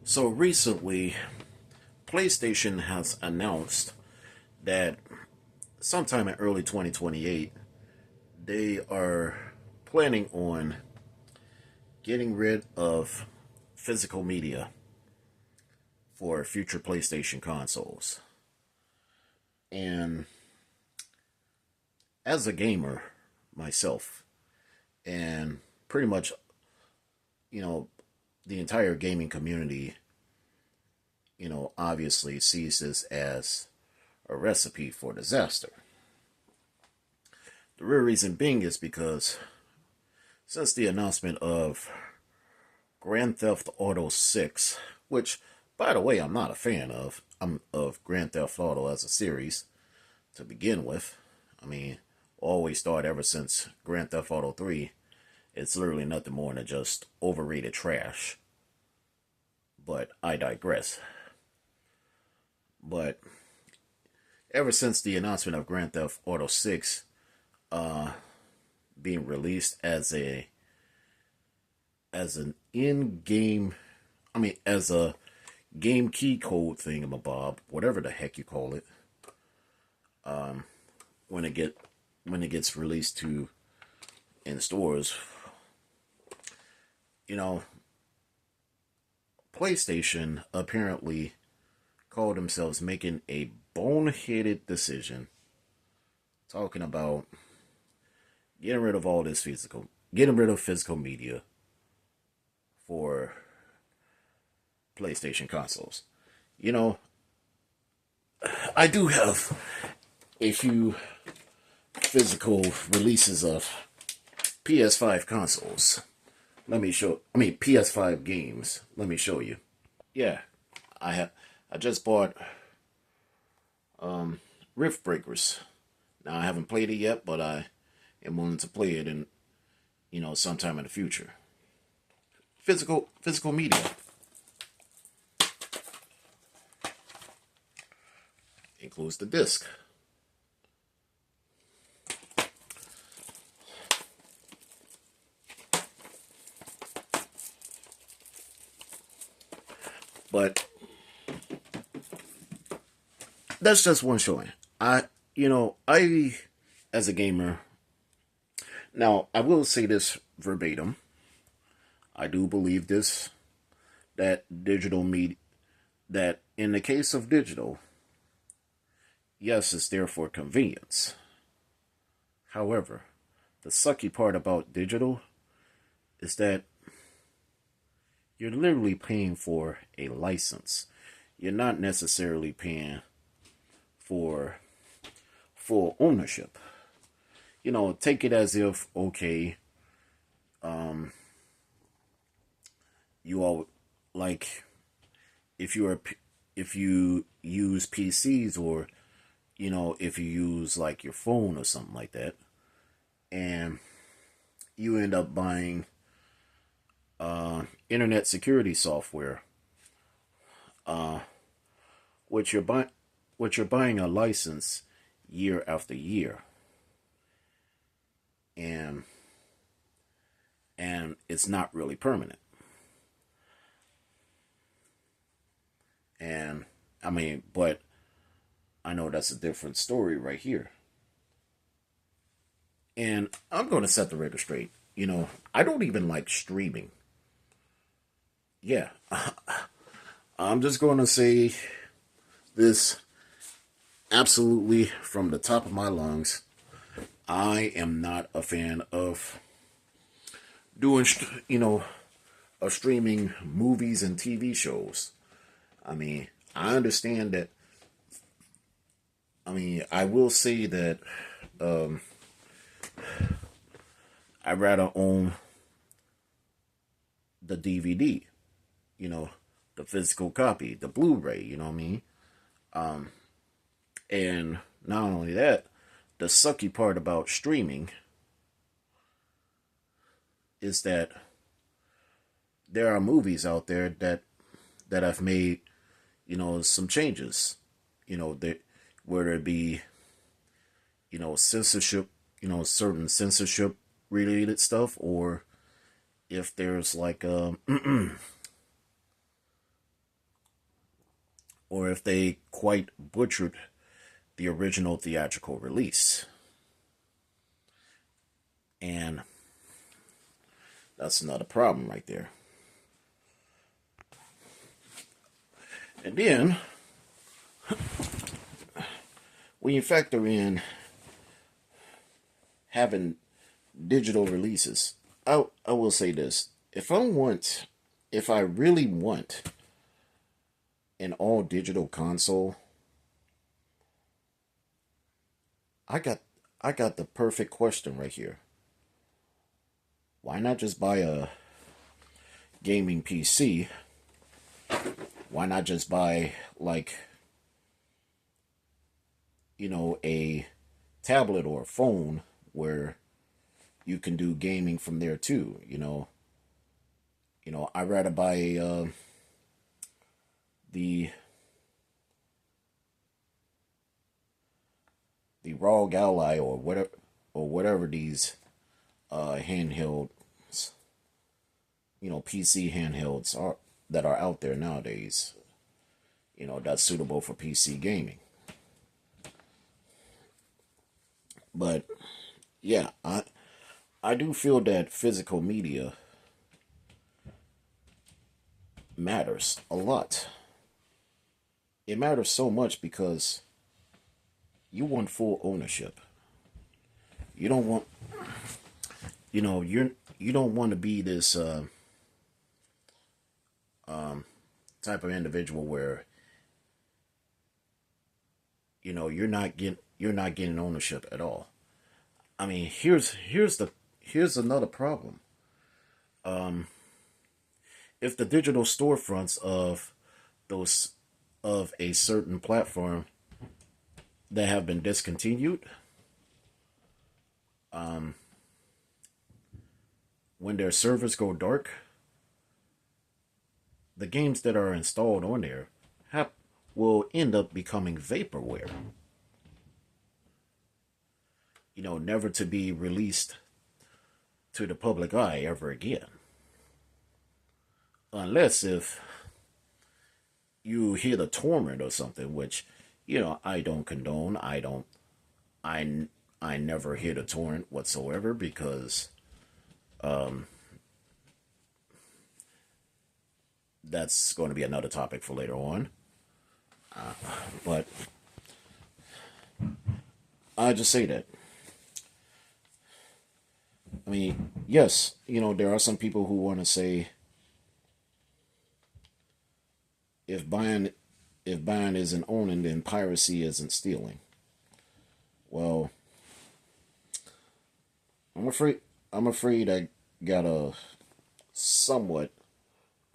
So recently, PlayStation has announced that sometime in early 2028, they are planning on getting rid of physical media for future PlayStation consoles. And as a gamer myself, and pretty much, you know, the entire gaming community, obviously sees this as a recipe for disaster. The real reason being is because since the announcement of Grand Theft Auto 6, which, by the way, I'm not a fan of, of Grand Theft Auto as a series to begin with. I mean, always thought ever since Grand Theft Auto 3, it's literally nothing more than just overrated trash. But I digress. But ever since the announcement of Grand Theft Auto 6 being released as an in-game, as a game key code thingamabob, whatever the heck you call it, when it gets released to in stores, you know, PlayStation apparently called themselves making a boneheaded decision, talking about getting rid of physical media for PlayStation consoles. You know, I do have a few physical releases of PS5 consoles. PS5 games. Let me show you. Yeah, I just bought Rift Breakers. Now I haven't played it yet, but I am willing to play it in sometime in the future. Physical media includes the disc. But that's just one showing. I as a gamer, now I will say this verbatim. I do believe this, that digital media, that in the case of digital, yes, it's there for convenience. However, the sucky part about digital is that you're literally paying for a license. You're not necessarily paying for full ownership. Take it as if, okay, you all, like, if you use PCs, or if you use like your phone or something like that, and you end up buying internet security software, which you're buying a license year after year, and it's not really permanent. And but I know that's a different story right here. And I'm going to set the record straight. I don't even like streaming. Yeah, I'm just going to say this absolutely from the top of my lungs. I am not a fan of doing, of streaming movies and TV shows. I understand that. I will say that I'd rather own the DVD, the physical copy, the Blu-ray, you know what I mean? And not only that, the sucky part about streaming is that there are movies out there that have made, some changes, that whether it be, censorship, certain censorship related stuff, or if there's like or if they quite butchered the original theatrical release. And that's another problem right there. And then, when you factor in having digital releases, I will say this. If I really want an all digital console, I got the perfect question right here. Why not just buy a gaming PC? Why not just buy, like, a tablet or a phone where you can do gaming from there too? I'd rather buy the ROG Ally or whatever these handheld, PC handhelds are that are out there nowadays. That's suitable for PC gaming. But yeah, I do feel that physical media matters a lot. It matters so much because you want full ownership. You don't want, you don't want to be this type of individual where you're not getting ownership at all. I mean, here's another problem. If the digital storefronts those of a certain platform that have been discontinued, when their servers go dark, the games that are installed on there will end up becoming vaporware. Never to be released to the public eye ever again. Unless if you hit a torrent or something, which, I don't condone. I never hit a torrent whatsoever because that's going to be another topic for later on. But I just say that. I mean, yes, there are some people who want to say if buying isn't owning, then piracy isn't stealing. Well, I'm afraid I gotta somewhat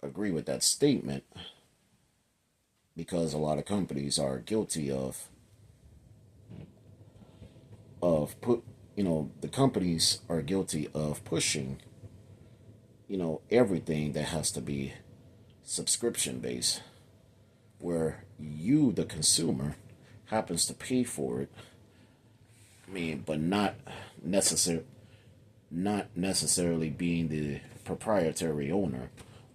agree with that statement because a lot of companies are guilty the companies are guilty of pushing everything that has to be subscription based, where you, the consumer, happens to pay for it. I mean, but not necessarily being the proprietary owner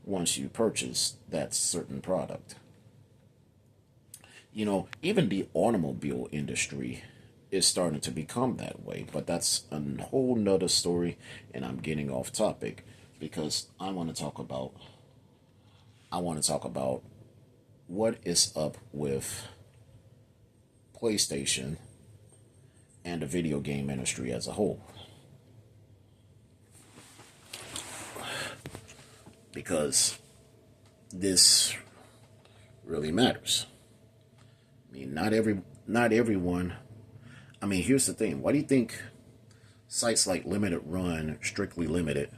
once you purchase that certain product. Even the automobile industry is starting to become that way, but that's a whole nother story, and I'm getting off topic because I want to talk about what is up with PlayStation and the video game industry as a whole. Because this really matters. I mean, not everyone. I mean, here's the thing. Why do you think sites like Limited Run, Strictly Limited,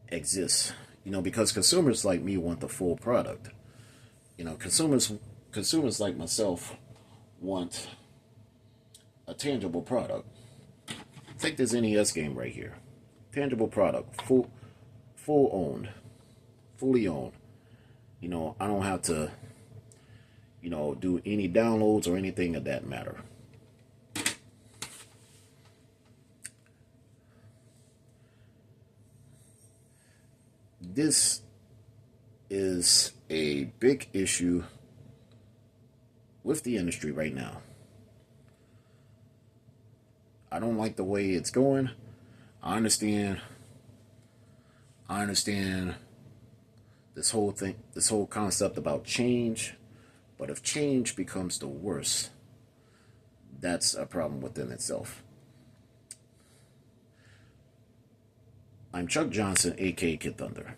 exist? Because consumers like me want the full product. Consumers like myself want a tangible product. Take this NES game right here. Tangible product, full owned, fully owned. I don't have to, do any downloads or anything of that matter. This is a big issue with the industry right now. I don't like the way it's going. I understand. I understand this whole thing, this whole concept about change. But if change becomes the worst, that's a problem within itself. I'm Chuck Johnson, a.k.a. Kid Thunder.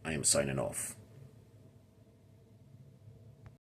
I am signing off.